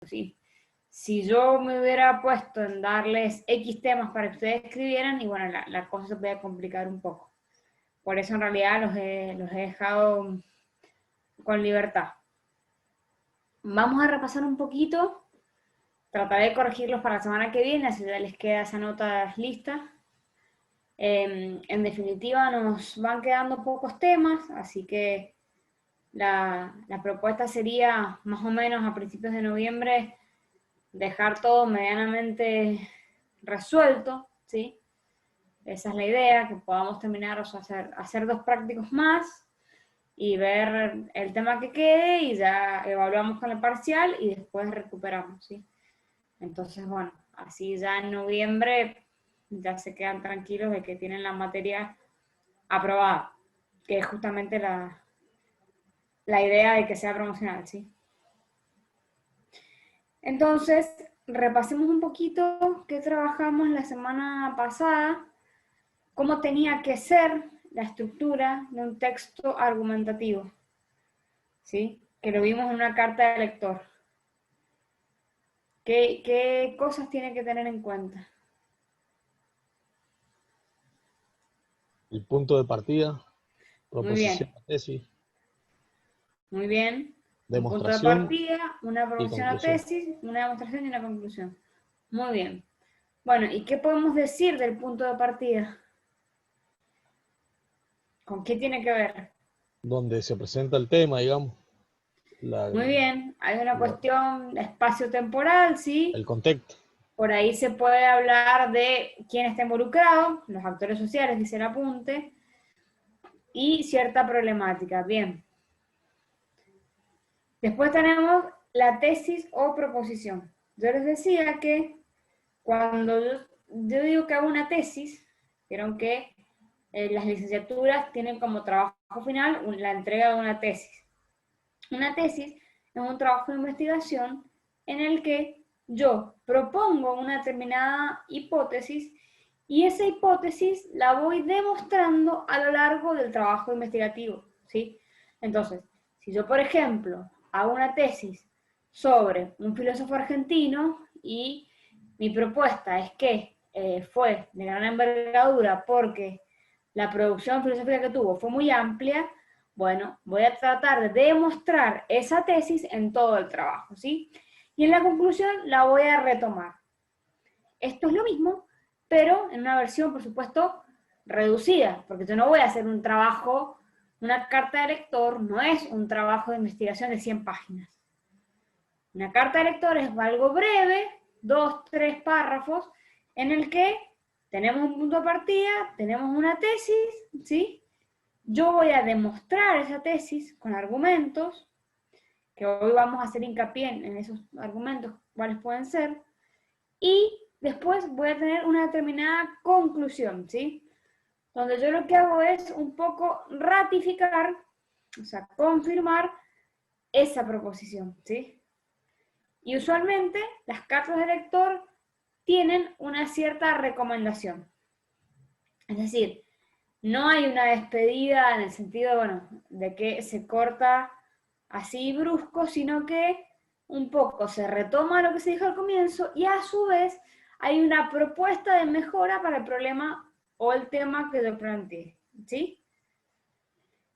¿sí? Si yo me hubiera puesto en darles X temas para que ustedes escribieran, y bueno, la cosa se podía complicar un poco. Por eso en realidad los he dejado con libertad. Vamos a repasar un poquito. Trataré de corregirlos para la semana que viene, así ya les queda esa nota lista. En definitiva, nos van quedando pocos temas, así que la propuesta sería más o menos a principios de noviembre dejar todo medianamente resuelto, ¿sí? Esa es la idea, que podamos terminar, o sea, hacer 2 prácticos más y ver el tema que quede y ya evaluamos con el parcial y después recuperamos, ¿sí? Entonces, bueno, así ya en noviembre ya se quedan tranquilos de que tienen la materia aprobada, que es justamente la idea de que sea promocional, ¿sí? Entonces, repasemos un poquito qué trabajamos la semana pasada, cómo tenía que ser la estructura de un texto argumentativo, ¿sí? Que lo vimos en una carta de lector. ¿Qué cosas tiene que tener en cuenta? El punto de partida, Muy proposición, bien, tesis, muy bien. Un punto de demostración partida, una y proposición a conclusión. tesis, una demostración y una conclusión. Muy bien. Bueno, ¿y qué podemos decir del punto de partida? ¿Con qué tiene que ver? Donde se presenta el tema, digamos, la, Muy bien, hay una la- cuestión espacio-temporal, el ¿sí? contexto. Por ahí se puede hablar de quién está involucrado, los actores sociales, dice el apunte, y cierta problemática. Bien. Después tenemos la tesis o proposición. Yo les decía que cuando yo digo que hago una tesis, vieron que las licenciaturas tienen como trabajo final la entrega de una tesis. Una tesis es un trabajo de investigación en el que yo propongo una determinada hipótesis y esa hipótesis la voy demostrando a lo largo del trabajo investigativo, ¿sí? Entonces, si yo, por ejemplo, hago una tesis sobre un filósofo argentino y mi propuesta es que fue de gran envergadura porque la producción filosófica que tuvo fue muy amplia, bueno, voy a tratar de demostrar esa tesis en todo el trabajo, ¿sí? Y en la conclusión la voy a retomar. Esto es lo mismo, pero en una versión, por supuesto, reducida, porque yo no voy a hacer un trabajo, una carta de lector no es un trabajo de investigación de 100 páginas. Una carta de lector es algo breve, 2, 3 párrafos, en el que tenemos un punto de partida, tenemos una tesis, ¿sí? Yo voy a demostrar esa tesis con argumentos, que hoy vamos a hacer hincapié en esos argumentos, cuáles pueden ser, y después voy a tener una determinada conclusión, ¿sí? Donde yo lo que hago es un poco ratificar, o sea, confirmar esa proposición, ¿sí? Y usualmente las cartas de lector tienen una cierta recomendación. Es decir, no hay una despedida en el sentido, bueno, de que se corta así brusco, sino que un poco se retoma lo que se dijo al comienzo y a su vez hay una propuesta de mejora para el problema o el tema que yo planteé, ¿sí?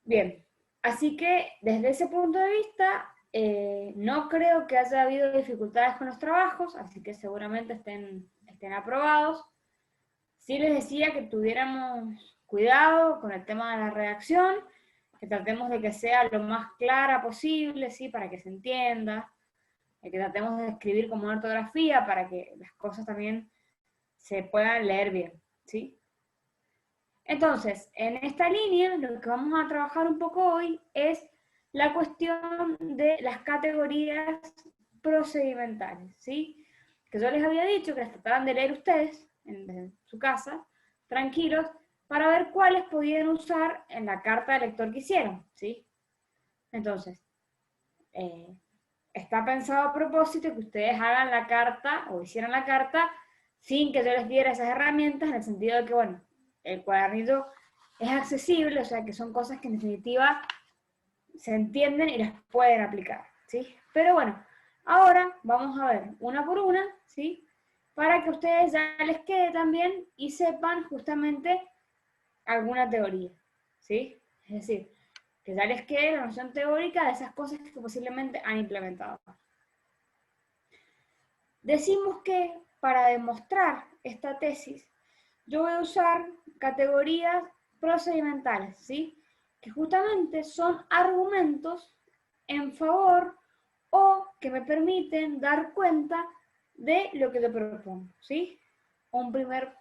Bien, así que desde ese punto de vista, no creo que haya habido dificultades con los trabajos, así que seguramente estén aprobados. Sí les decía que tuviéramos cuidado con el tema de la redacción, que tratemos de que sea lo más clara posible, ¿sí? Para que se entienda, que tratemos de escribir con buena ortografía para que las cosas también se puedan leer bien, ¿sí? Entonces, en esta línea, lo que vamos a trabajar un poco hoy es la cuestión de las categorías procedimentales, ¿sí? Que yo les había dicho que las trataran de leer ustedes en su casa, tranquilos, para ver cuáles podían usar en la carta de lector que hicieron, ¿sí? Entonces, está pensado a propósito que ustedes hagan la carta o hicieran la carta sin que yo les diera esas herramientas, en el sentido de que, bueno, el cuadernillo es accesible, o sea que son cosas que en definitiva se entienden y las pueden aplicar, ¿sí? Pero bueno, Ahora vamos a ver una por una, ¿sí? Para que a ustedes ya les quede también y sepan justamente alguna teoría, ¿sí? Es decir, que ya les quede la noción teórica de esas cosas que posiblemente han implementado. Decimos que para demostrar esta tesis, yo voy a usar categorías procedimentales, ¿sí? Que justamente son argumentos en favor o que me permiten dar cuenta de lo que yo propongo, ¿sí? Un primer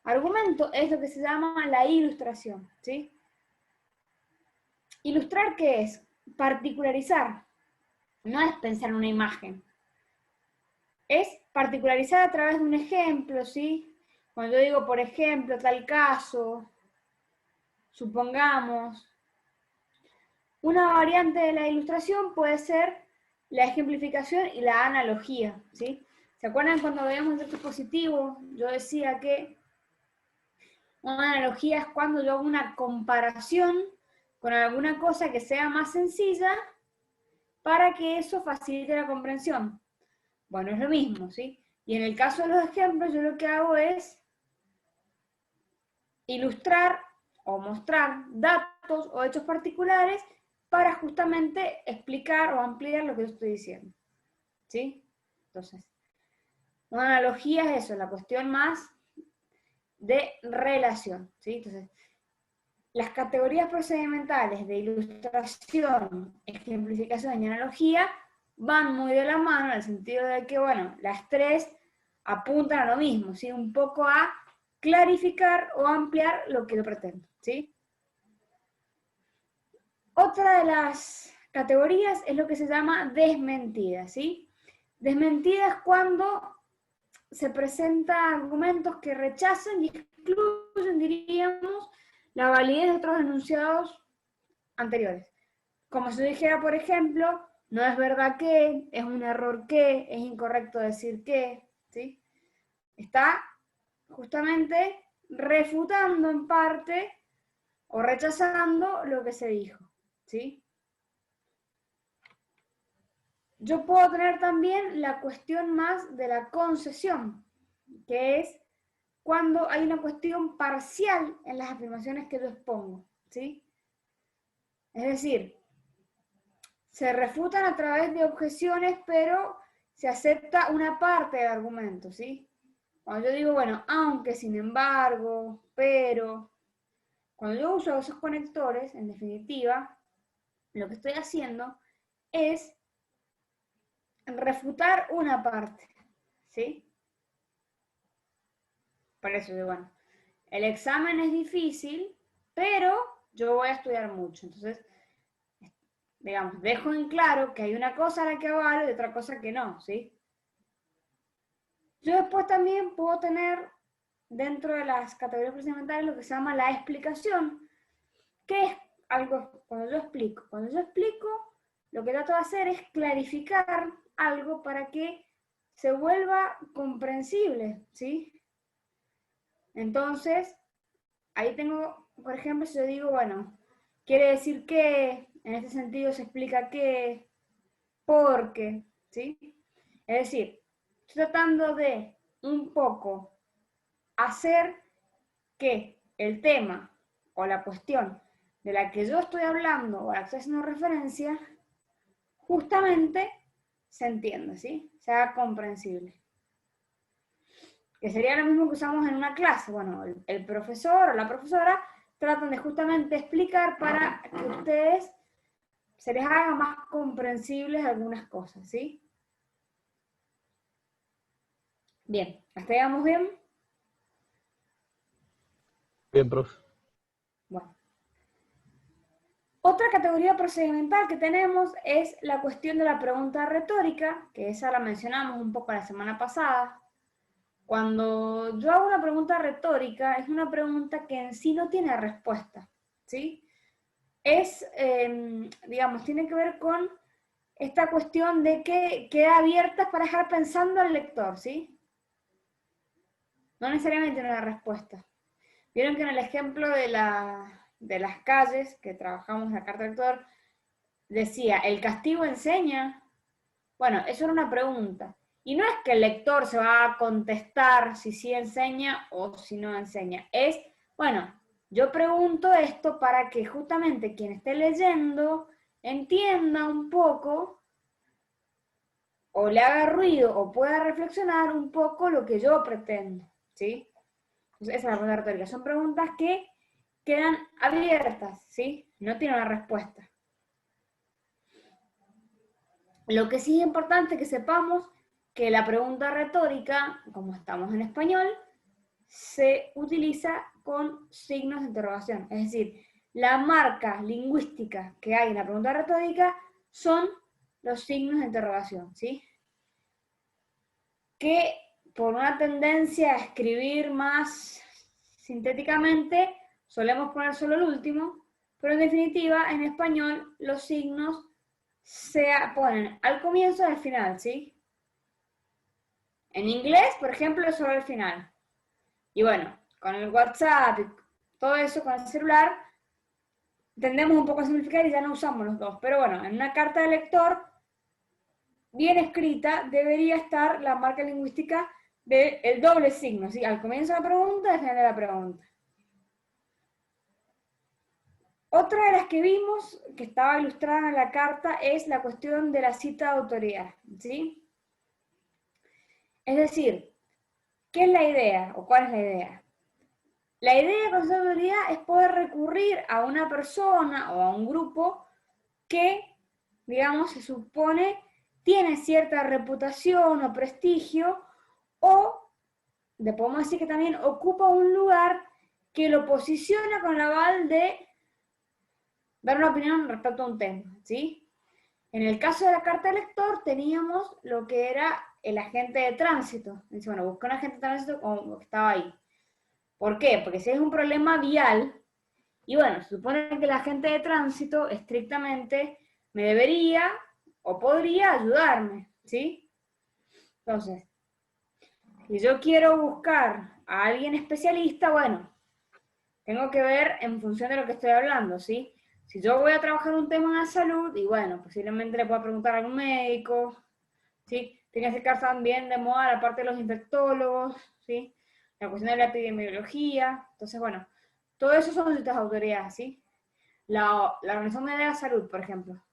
argumento es lo que se llama la ilustración, ¿sí? ¿Ilustrar qué es? Particularizar. No es pensar en una imagen. Es particularizar a través de un ejemplo, ¿sí? Cuando yo digo, por ejemplo, tal caso, supongamos, una variante de la ilustración puede ser la ejemplificación y la analogía, ¿sí? ¿Se acuerdan cuando veíamos el dispositivo? Yo decía que una analogía es cuando yo hago una comparación con alguna cosa que sea más sencilla para que eso facilite la comprensión. Bueno, es lo mismo, ¿sí? Y en el caso de los ejemplos, yo lo que hago es ilustrar o mostrar datos o hechos particulares para justamente explicar o ampliar lo que yo estoy diciendo, ¿sí? Entonces, una analogía es eso, la cuestión más de relación, ¿sí? Entonces, las categorías procedimentales de ilustración, ejemplificación y analogía van muy de la mano en el sentido de que, bueno, las tres apuntan a lo mismo, ¿sí? Un poco a clarificar o ampliar lo que yo pretendo, ¿sí? Otra de las categorías es lo que se llama desmentida, ¿sí? Desmentida es cuando se presentan argumentos que rechazan y excluyen, diríamos, la validez de otros enunciados anteriores. Como si yo dijera, por ejemplo, no es verdad que, es un error que, es incorrecto decir que, ¿sí? Está justamente refutando en parte o rechazando lo que se dijo, ¿sí? Yo puedo tener también la cuestión más de la concesión, que es cuando hay una cuestión parcial en las afirmaciones que yo expongo, ¿sí? Es decir, se refutan a través de objeciones, pero se acepta una parte del argumento, ¿sí? Cuando yo digo, bueno, aunque, sin embargo, pero, cuando yo uso esos conectores, en definitiva, lo que estoy haciendo es refutar una parte, ¿sí? Por eso, bueno, el examen es difícil, pero yo voy a estudiar mucho. Entonces, digamos, dejo en claro que hay una cosa a la que vale y otra cosa que no, ¿sí? Yo después también puedo tener dentro de las categorías procedimentales lo que se llama la explicación, que es algo, cuando yo explico, lo que trato de hacer es clarificar algo para que se vuelva comprensible, ¿sí? Entonces, ahí tengo, por ejemplo, si yo digo, bueno, quiere decir que, en este sentido se explica que, porque, ¿sí? Es decir, estoy tratando de un poco hacer que el tema o la cuestión de la que yo estoy hablando o a la que estoy haciendo referencia, justamente se entienda, ¿sí? Sea comprensible. Que sería lo mismo que usamos en una clase. Bueno, el profesor o la profesora tratan de justamente explicar para que ustedes se les haga más comprensibles algunas cosas, ¿sí? Bien, ¿hasta ahí vamos bien? Bien, profe. Bueno. Otra categoría procedimental que tenemos es la cuestión de la pregunta retórica, que esa la mencionamos un poco la semana pasada. Cuando yo hago una pregunta retórica, es una pregunta que en sí no tiene respuesta, ¿sí? Es, digamos, tiene que ver con esta cuestión de que queda abierta para dejar pensando al lector, ¿sí? No necesariamente una respuesta. Vieron que en el ejemplo de las calles que trabajamos en la carta lector, decía, ¿el castigo enseña? Bueno, eso era una pregunta. Y no es que el lector se va a contestar si sí enseña o si no enseña. Es, bueno, yo pregunto esto para que justamente quien esté leyendo entienda un poco o le haga ruido o pueda reflexionar un poco lo que yo pretendo, ¿sí? Entonces, esa es la pregunta retórica. Son preguntas que quedan abiertas, ¿sí? No tienen una respuesta. Lo que sí es importante que sepamos que la pregunta retórica, como estamos en español, se utiliza con signos de interrogación. Es decir, la marca lingüística que hay en la pregunta retórica son los signos de interrogación, ¿sí? Que por una tendencia a escribir más sintéticamente, solemos poner solo el último, pero en definitiva, en español, los signos se ponen al comienzo y al final, ¿sí? En inglés, por ejemplo, es solo al final. Y bueno, con el WhatsApp y todo eso, con el celular, tendemos un poco a simplificar y ya no usamos los dos. Pero bueno, en una carta de lector bien escrita debería estar la marca lingüística del doble signo, ¿sí? Al comienzo de la pregunta y al final de la pregunta. Otra de las que vimos, que estaba ilustrada en la carta, es la cuestión de la cita de autoridad, ¿sí? Es decir, ¿qué es la idea o cuál es la idea? La idea de cita de autoridad es poder recurrir a una persona o a un grupo que, digamos, se supone tiene cierta reputación o prestigio, o podemos decir que también ocupa un lugar que lo posiciona con el aval de dar una opinión respecto a un tema, ¿sí? En el caso de la carta de lector teníamos lo que era el agente de tránsito. Dice, bueno, busqué un agente de tránsito como que estaba ahí. ¿Por qué? Porque si es un problema vial, y bueno, se supone que el agente de tránsito estrictamente me debería o podría ayudarme, ¿sí? Entonces, si yo quiero buscar a alguien especialista, bueno, tengo que ver en función de lo que estoy hablando, ¿sí? Si yo voy a trabajar un tema en la salud, y bueno, posiblemente le pueda preguntar a algún médico, ¿sí? Tiene que acercarse también de moda la parte de los infectólogos, ¿sí? La cuestión de la epidemiología. Entonces, bueno, todo eso son citas de autoridad, ¿sí? La Organización Mundial de la Salud, por ejemplo.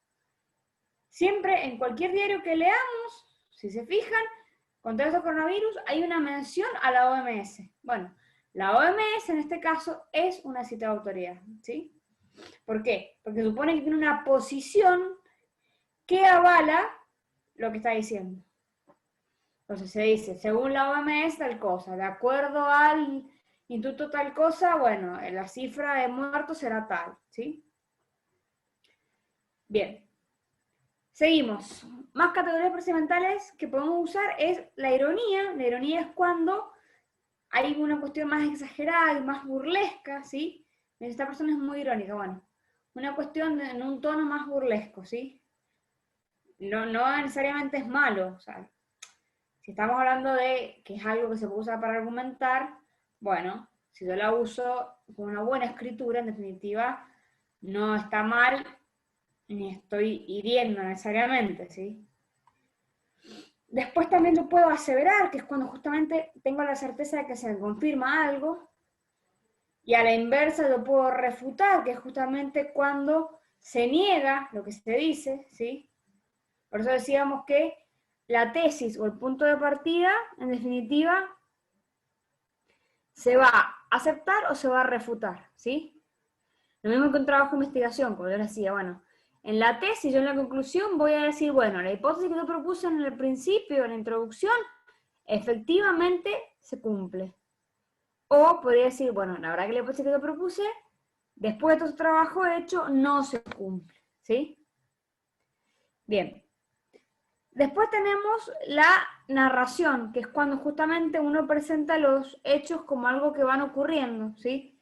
Siempre en cualquier diario que leamos, si se fijan, contra el coronavirus hay una mención a la OMS. Bueno, la OMS en este caso es una cita de autoridad, ¿sí? ¿Por qué? Porque supone que tiene una posición que avala lo que está diciendo. Entonces se dice, según la OMS tal cosa, de acuerdo al instituto tal cosa, bueno, la cifra de muertos será tal, ¿sí? Bien. Seguimos. Más categorías procedimentales que podemos usar es la ironía. La ironía es cuando hay una cuestión más exagerada y más burlesca, ¿sí? Esta persona es muy irónica, bueno. Una cuestión en un tono más burlesco, ¿sí? No necesariamente es malo, o sea, si estamos hablando de que es algo que se puede usar para argumentar, bueno, si yo la uso con una buena escritura, en definitiva, no está mal, ni estoy hiriendo necesariamente, ¿sí? Después también yo puedo aseverar, que es cuando justamente tengo la certeza de que se confirma algo, y a la inversa yo puedo refutar, que es justamente cuando se niega lo que se dice, ¿sí? Por eso decíamos que la tesis o el punto de partida, en definitiva, se va a aceptar o se va a refutar, ¿sí? Lo mismo que un trabajo de investigación, como yo les decía, bueno, en la tesis, yo en la conclusión voy a decir, bueno, la hipótesis que yo propuse en el principio, en la introducción, efectivamente se cumple. O podría decir, bueno, la verdad que la hipótesis que yo propuse, después de todo este trabajo hecho, no se cumple, ¿sí? Bien. Después tenemos la narración, que es cuando justamente uno presenta los hechos como algo que van ocurriendo, ¿sí?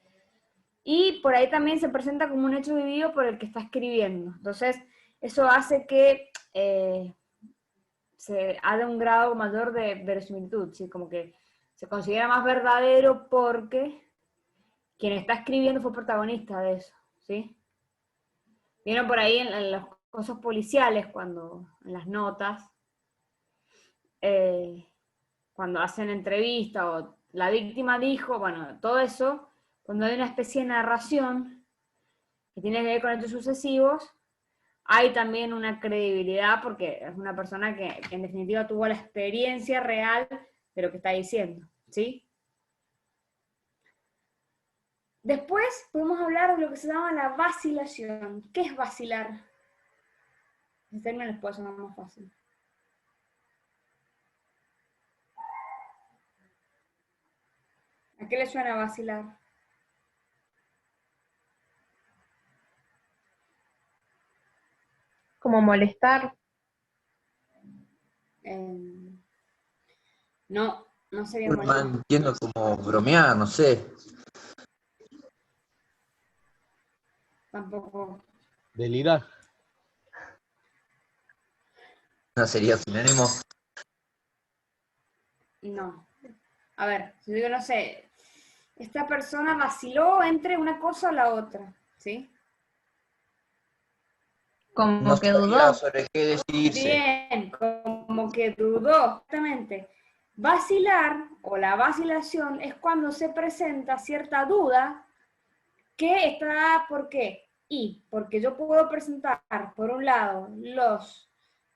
Y por ahí también se presenta como un hecho vivido por el que está escribiendo. Entonces, eso hace que se haga un grado mayor de verosimilitud, ¿sí? Como que se considera más verdadero porque quien está escribiendo fue protagonista de eso, ¿sí? Vieron por ahí en los cosas policiales, cuando en las notas, cuando hacen entrevista o la víctima dijo, bueno, todo eso, cuando hay una especie de narración que tiene que ver con hechos sucesivos, hay también una credibilidad porque es una persona que en definitiva tuvo la experiencia real de lo que está diciendo, ¿sí? Después podemos hablar de lo que se llama la vacilación. ¿Qué es vacilar? Ese término les puede sonar más fácil. ¿A qué le suena vacilar? Como molestar. No, no sería Bueno, molestar. entiendo como bromear, no sé. Tampoco. Delirar. No sería sinónimo. No. A ver, si digo, no sé, esta persona vaciló entre una cosa o la otra, ¿sí? Como No que sabía dudó. sobre qué decidirse. Bien, como que dudó, exactamente. Vacilar o la vacilación es cuando se presenta cierta duda que está dada por qué. Y porque yo puedo presentar, por un lado, los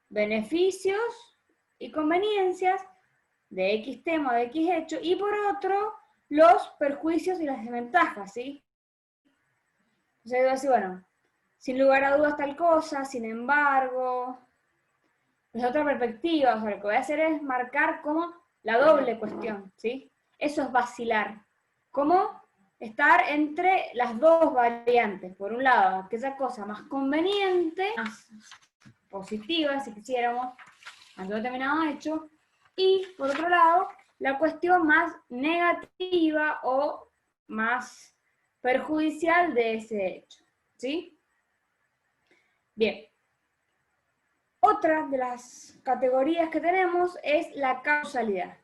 beneficios y conveniencias de X tema o de X hecho, y por otro, los perjuicios y las desventajas, ¿sí? Entonces yo digo así, bueno, sin lugar a dudas tal cosa, sin embargo, desde otra perspectiva, o sea, lo que voy a hacer es marcar como la doble cuestión, ¿sí? Eso es vacilar. ¿Cómo? Estar entre las dos variantes. Por un lado, aquella cosa más conveniente, más positiva, si quisiéramos, ante un determinado hecho, y por otro lado, la cuestión más negativa o más perjudicial de ese hecho, ¿sí? Bien. Otra de las categorías que tenemos es la causalidad.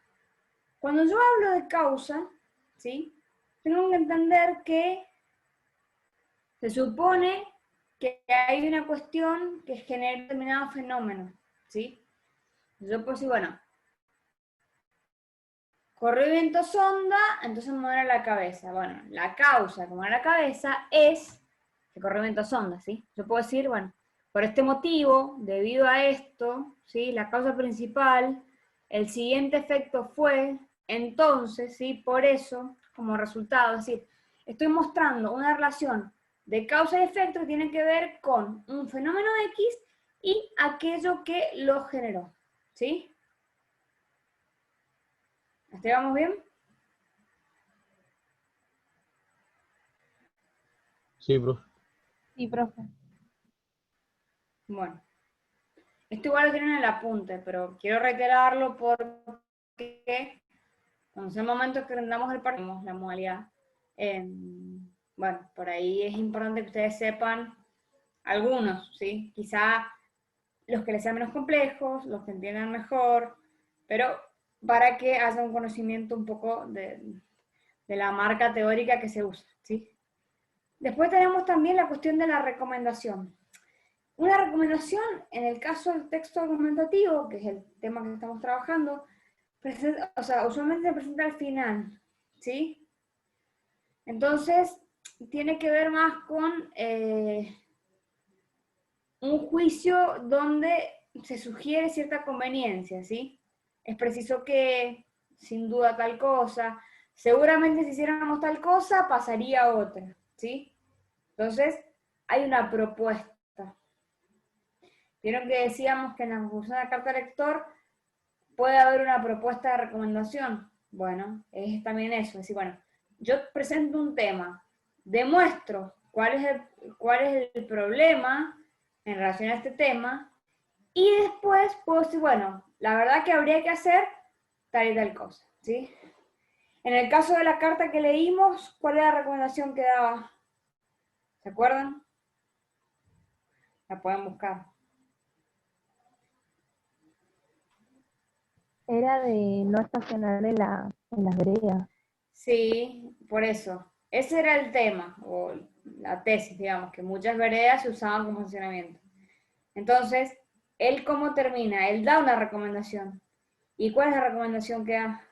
Cuando yo hablo de causa, ¿sí? Tengo que entender que se supone que hay una cuestión que genera determinado fenómeno, ¿sí? Yo puedo decir, bueno, corrió viento sonda, entonces me mueve la cabeza. Bueno, la causa que mueve la cabeza es que corrió viento sonda, ¿sí? Yo puedo decir, bueno, por este motivo, debido a esto, ¿sí? La causa principal, el siguiente efecto fue, entonces, ¿sí? Por eso, como resultado, es decir, estoy mostrando una relación de causa y efecto que tiene que ver con un fenómeno X y aquello que lo generó, ¿sí? ¿Hasta ahí vamos bien? Sí, profe. Sí, profe. Bueno, esto igual lo tienen en el apunte, pero quiero reiterarlo porque cuando sea el momento que rendamos el partido, la modalidad, bueno, por ahí es importante que ustedes sepan algunos, ¿sí? Quizá los que les sean menos complejos, los que entiendan mejor, pero para que haya un conocimiento un poco de la marca teórica que se usa, ¿sí? Después tenemos también la cuestión de la recomendación. Una recomendación, en el caso del texto argumentativo, que es el tema que estamos trabajando, o sea, usualmente se presenta al final, ¿sí? Entonces, tiene que ver más con un juicio donde se sugiere cierta conveniencia, ¿sí? Es preciso que, sin duda, tal cosa, seguramente si hiciéramos tal cosa, pasaría otra, ¿sí? Entonces, hay una propuesta. Vieron que decíamos que en la conclusión de la carta al lector puede haber una propuesta de recomendación. Bueno, es también eso, es decir, bueno, yo presento un tema, demuestro cuál es el problema en relación a este tema, y después puedo decir, bueno, la verdad que habría que hacer tal y tal cosa, ¿sí? En el caso de la carta que leímos, ¿cuál era la recomendación que daba? ¿Se acuerdan? La pueden buscar. Era de no estacionar en las veredas. Sí, por eso. Ese era el tema, o la tesis, digamos, que muchas veredas se usaban como funcionamiento. Entonces, ¿él cómo termina? Él da una recomendación. ¿Y cuál es la recomendación que da?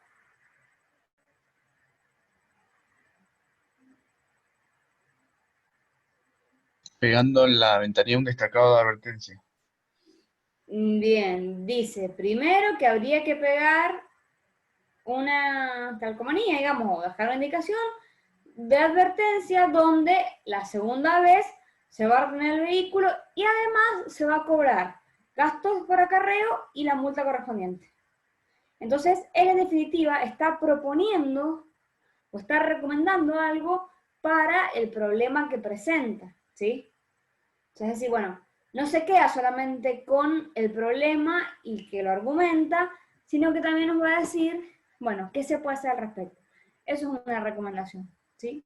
Pegando en la ventanilla un destacado de advertencia. Bien, dice primero que habría que pegar una calcomanía, digamos, o dejar una indicación de advertencia donde la segunda vez se va a retener el vehículo y además se va a cobrar gastos por acarreo y la multa correspondiente. Entonces, él en definitiva está proponiendo o está recomendando algo para el problema que presenta, ¿sí? Es decir, bueno, no se queda solamente con el problema y que lo argumenta, sino que también nos va a decir, bueno, ¿qué se puede hacer al respecto? Eso es una recomendación, ¿sí?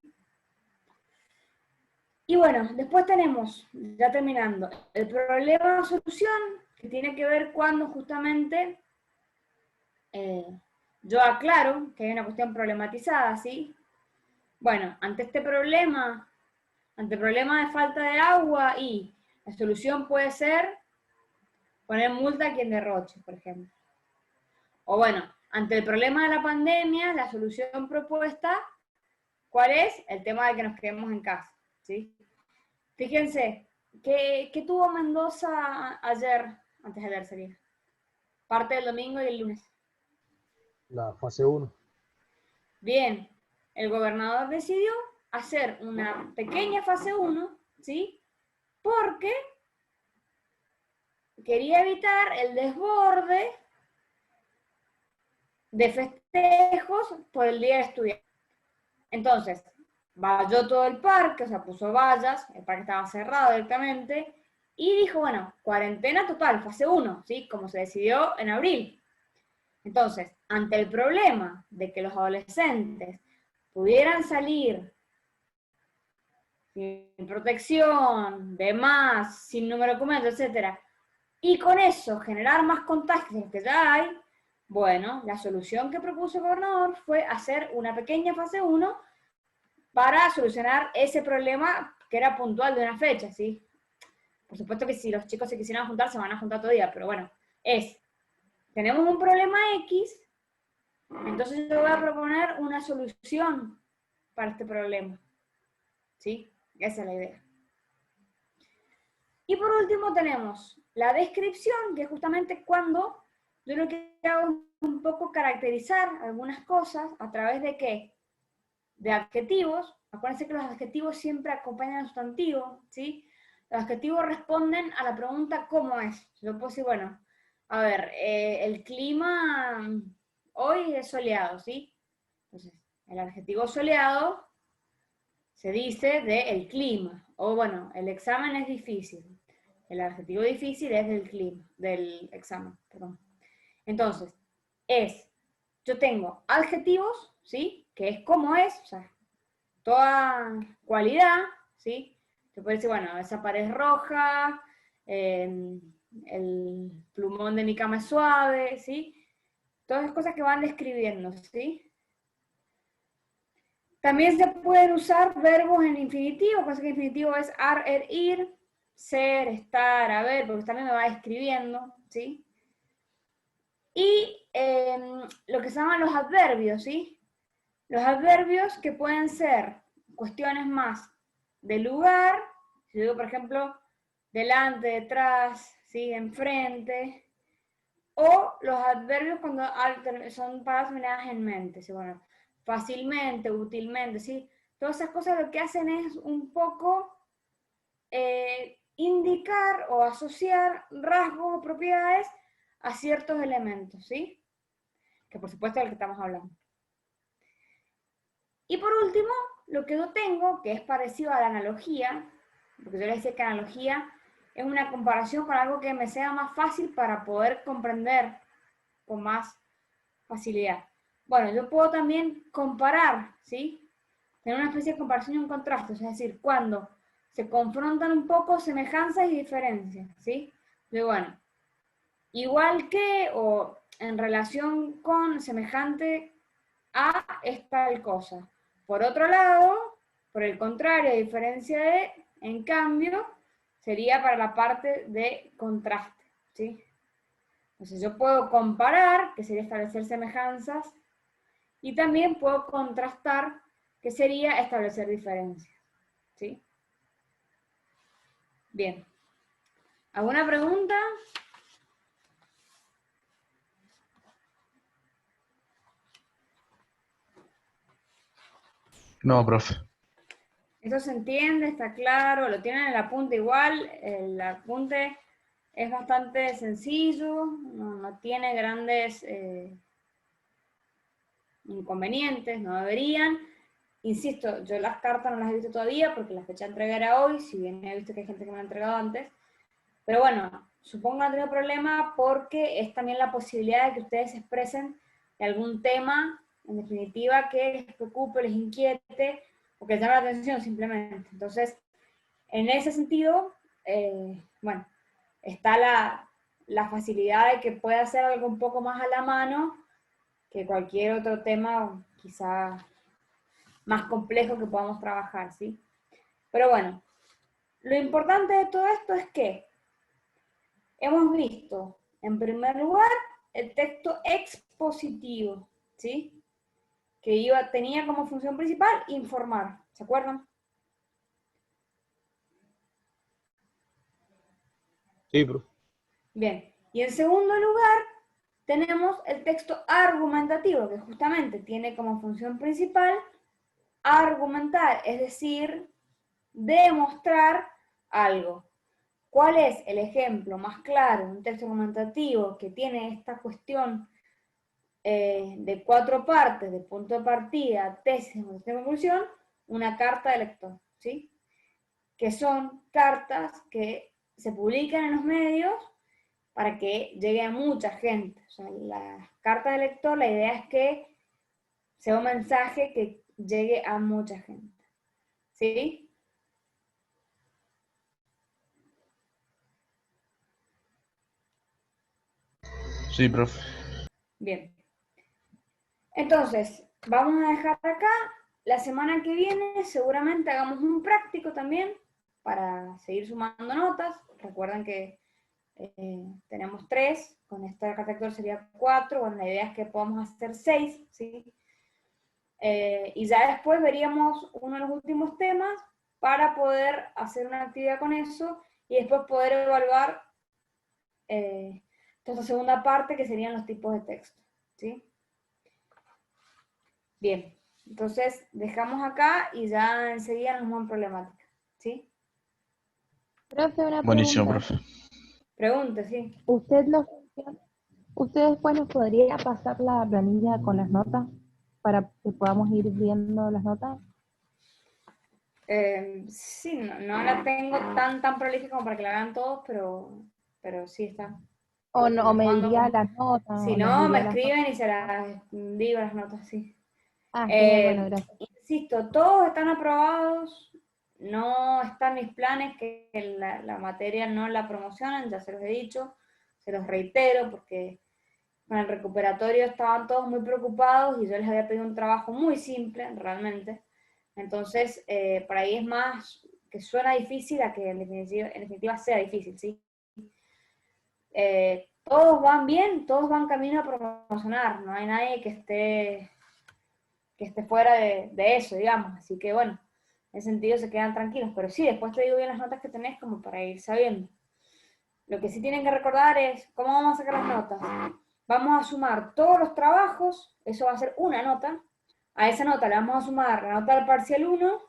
Y bueno, después tenemos, ya terminando, el problema o solución, que tiene que ver cuando justamente yo aclaro que hay una cuestión problematizada, ¿sí? Bueno, ante este problema, ante el problema de falta de agua, y la solución puede ser poner multa a quien derroche, por ejemplo. O bueno, ante el problema de la pandemia, la solución propuesta, ¿cuál es? El tema de que nos quedemos en casa, ¿sí? Fíjense, ¿qué tuvo Mendoza ayer, antes de ayer sería? Parte del domingo y el lunes. La fase 1. Bien, el gobernador decidió hacer una pequeña fase 1, ¿sí? Porque quería evitar el desborde de festejos por el Día de Estudiantes. Entonces, valló todo el parque, o sea, puso vallas, el parque estaba cerrado directamente, y dijo, bueno, cuarentena total, fase 1, ¿sí? Como se decidió en abril. Entonces, ante el problema de que los adolescentes pudieran salir sin protección, demás, sin número de documentos, etc., y con eso generar más contagios de los que ya hay, bueno, la solución que propuso el gobernador fue hacer una pequeña fase 1 para solucionar ese problema que era puntual de una fecha, ¿sí? Por supuesto que si los chicos se quisieran juntar, se van a juntar todo día, pero bueno, tenemos un problema X, entonces yo voy a proponer una solución para este problema, ¿sí? Esa es la idea. Y por último tenemos la descripción, que es justamente cuando yo lo que hago es un poco caracterizar algunas cosas a través de ¿qué? De adjetivos. Acuérdense que los adjetivos siempre acompañan al sustantivo, ¿sí? Los adjetivos responden a la pregunta ¿cómo es? Yo puedo decir, bueno, a ver, el clima hoy es soleado, ¿sí? Entonces, el adjetivo soleado se dice del clima, o bueno, el examen es difícil. El adjetivo difícil es del clima, del examen, perdón. Entonces, yo tengo adjetivos, ¿sí? Que es como es, o sea, toda cualidad, ¿sí? Se puede decir, bueno, esa pared es roja, el plumón de mi cama es suave, ¿sí? Todas las cosas que van describiendo, ¿sí? También se pueden usar verbos en infinitivo, cosa que en infinitivo es ar, ir, ser, estar, haber, porque también me va describiendo, ¿sí? Y lo que se llaman los adverbios, ¿sí? Los adverbios que pueden ser cuestiones más de lugar, si yo digo, por ejemplo, delante, detrás, ¿sí? Enfrente, o los adverbios cuando son palabras terminadas en mente, ¿sí? Bueno, fácilmente, útilmente, ¿sí? Todas esas cosas lo que hacen es un poco indicar o asociar rasgos o propiedades a ciertos elementos, ¿sí? Que por supuesto es del que estamos hablando. Y por último, lo que yo tengo, que es parecido a la analogía, porque yo les decía que analogía es una comparación con algo que me sea más fácil para poder comprender con más facilidad. Bueno, yo puedo también comparar, ¿sí? Tener una especie de comparación y un contraste, es decir, cuando se confrontan un poco semejanzas y diferencias, ¿sí? Yo, bueno, igual que o en relación con semejante a es tal cosa. Por otro lado, por el contrario, a diferencia de, en cambio, sería para la parte de contraste, ¿sí? Entonces yo puedo comparar, que sería establecer semejanzas, y también puedo contrastar, que sería establecer diferencias. ¿Sí? Bien. ¿Alguna pregunta? No, profe. Esto se entiende, está claro, lo tienen en el apunte igual, el apunte es bastante sencillo, no tiene grandes inconvenientes, no deberían. Insisto, yo las cartas no las he visto todavía porque la fecha de entrega era hoy, si bien he visto que hay gente que me la ha entregado antes. Pero bueno, supongo que no han tenido problema porque es también la posibilidad de que ustedes expresen de algún tema, en definitiva, que les preocupe, les inquiete o que les llame la atención simplemente. Entonces, en ese sentido, bueno, está la facilidad de que pueda ser algo un poco más a la mano que cualquier otro tema quizá más complejo que podamos trabajar, ¿sí? Pero bueno, lo importante de todo esto es que hemos visto, en primer lugar, el texto expositivo, ¿sí? Que tenía como función principal informar, ¿se acuerdan? Sí, profe. Bien, y en segundo lugar, tenemos el texto argumentativo, que justamente tiene como función principal argumentar, es decir, demostrar algo. ¿Cuál es el ejemplo más claro de un texto argumentativo que tiene esta cuestión de 4 partes, de punto de partida, tesis, demostración, conclusión? Una carta de lector, ¿sí? Que son cartas que se publican en los medios para que llegue a mucha gente. O sea, la carta de lector, la idea es que sea un mensaje que llegue a mucha gente, ¿sí? Sí, profe. Bien. Entonces, vamos a dejar acá. La semana que viene seguramente hagamos un práctico también para seguir sumando notas. Recuerden que tenemos 3, con esta carta de lector sería 4. Bueno, la idea es que podamos hacer 6, ¿sí? Y ya después veríamos uno de los últimos temas para poder hacer una actividad con eso y después poder evaluar esta segunda parte que serían los tipos de texto, ¿sí? Bien, entonces dejamos acá y ya enseguida nos vamos a problemática, ¿sí? Profe, una Buenísimo, pregunta. profe. Pregunte, sí. ¿Usted después nos podría pasar la planilla con las notas para que podamos ir viendo las notas? Sí, no la tengo tan prolífica como para que la hagan todos, pero sí está. O no, o Les me mando diría como... las notas, Si o nos no, me diría las notas. escriben y se las digo las notas, sí. Genial, bueno, gracias. Insisto, todos están aprobados, no están mis planes que la materia no la promocionan, ya se los he dicho, se los reitero, porque con el recuperatorio estaban todos muy preocupados y yo les había pedido un trabajo muy simple, realmente. Entonces, por ahí es más que suena difícil a que en definitiva sea difícil, ¿sí? Todos van bien, todos van camino a promocionar, no hay nadie que esté fuera de eso, digamos. Así que bueno, en ese sentido se quedan tranquilos. Pero sí, después te digo bien las notas que tenés como para ir sabiendo. Lo que sí tienen que recordar es cómo vamos a sacar las notas. Vamos a sumar todos los trabajos, eso va a ser una nota. A esa nota le vamos a sumar la nota del parcial 1,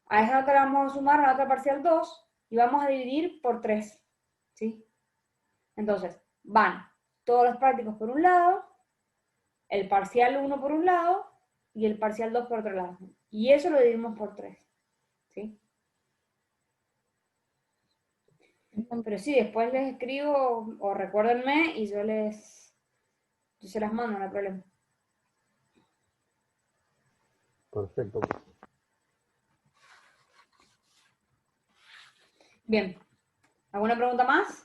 a esa nota le vamos a sumar la nota del parcial 2 y vamos a dividir por 3. ¿Sí? Entonces, van todos los prácticos por un lado, el parcial 1 por un lado y el parcial 2 por otro lado. Y eso lo dividimos por 3. ¿Sí? Pero sí, después les escribo o recuérdenme y yo se las mando, no hay problema. Perfecto. Bien. ¿Alguna pregunta más?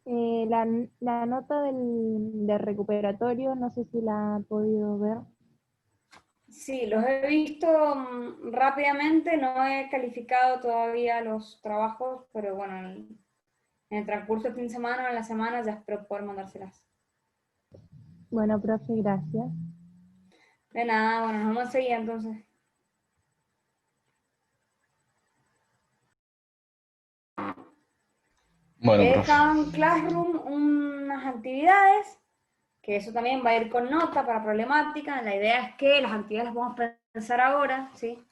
La nota del recuperatorio, no sé si la ha podido ver. Sí, los he visto rápidamente, no he calificado todavía los trabajos, pero bueno, En el transcurso del fin de semana o en la semana ya espero poder mandárselas. Bueno, profe, gracias. De nada, bueno, nos vemos enseguida entonces. Bueno, He profe. dejado en Classroom unas actividades, que eso también va a ir con nota para problemática. La idea es que las actividades las vamos a pensar ahora, ¿sí?